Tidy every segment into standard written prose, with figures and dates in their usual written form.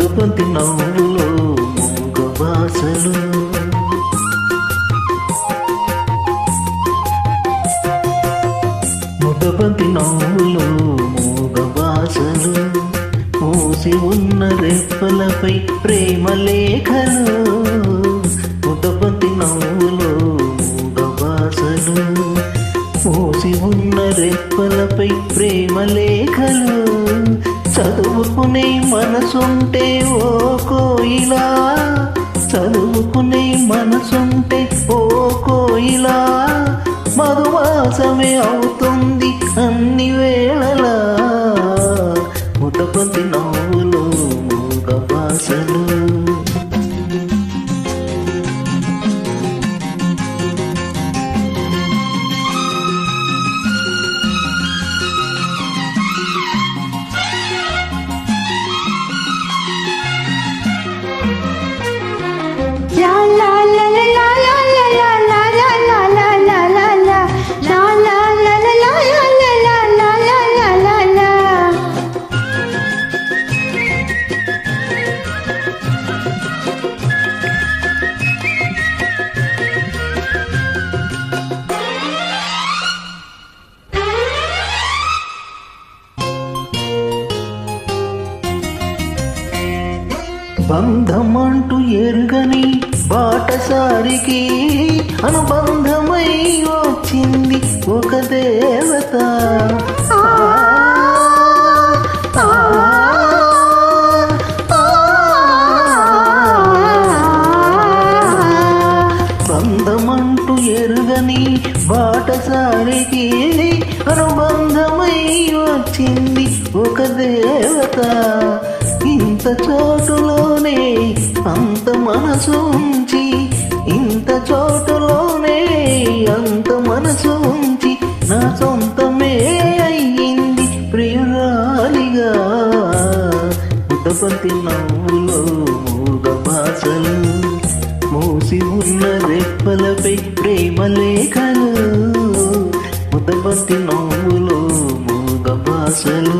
ముదబంతి నవ్వులో మూగ భాషలు. ముదబంతి నవ్వులో మూగ భాషలు, మూసి ఉన్న రెప్పలపై ప్రేమ లేఖలు. ముదబంతి నవ్వులో మూగ భాషలు, మూసి ఉన్న రెప్పలపై ప్రేమ లేఖలు. చదువుకునే మనసుంటే ఓ కోయిలా, చదువుకునే మనసుంటే ఓ కోయిలా, మధుమాసమే అవుతుంది అన్ని వేళలా. ముదబంతి నవ్వులో మూగ భాషలు. బంధమంటూ ఎరుగని బాటసారికి అనుబంధమై వచ్చింది ఒక దేవత. బంధమంటూ ఎరుగని బాటసారికి అనుబంధమై వచ్చింది ఒక దేవత. ఇంత చోటులోనే అంత మనసు ఉంచి, ఇంత చోటులోనే అంత మనసు ఉంచి, నా సొంతమే అయ్యింది ప్రియురాలిగా. ముదబంతి నవ్వులో మూగ భాషలు, మూసి ఉన్న రెప్పలపై ప్రేమ లేఖలు. ముదబంతి నవ్వులో మూగ భాషలు.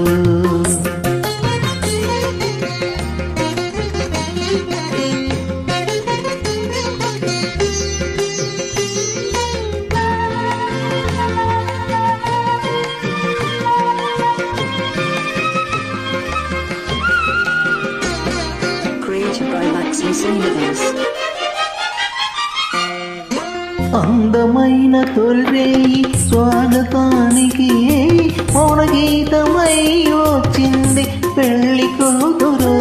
అందమైన తొలిరేయి స్వాగతానికి మౌన గీతమై వచ్చింది పెళ్లి కూతురు.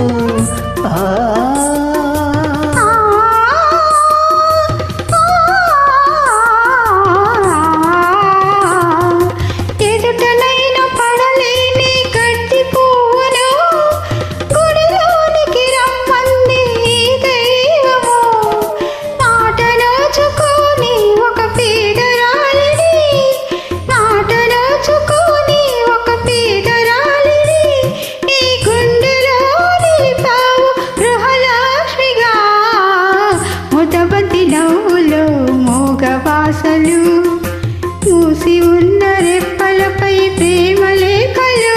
మూసి ఉన్న రెప్పలపై ప్రేమ లేఖలు.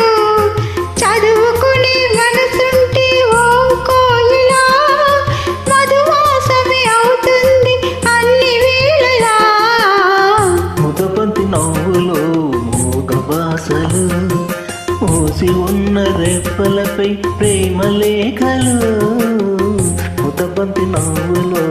చదువుకునే మనసుంటే ఓ కోయిలా, మధుమాసమే అవుతుంది అన్ని వేళలా. ముదబంతి నవ్వులో మూగ భాషలు, మూసి ఉన్న రెప్పలపై ప్రేమ లేఖలు. ముదబంతి నవ్వులో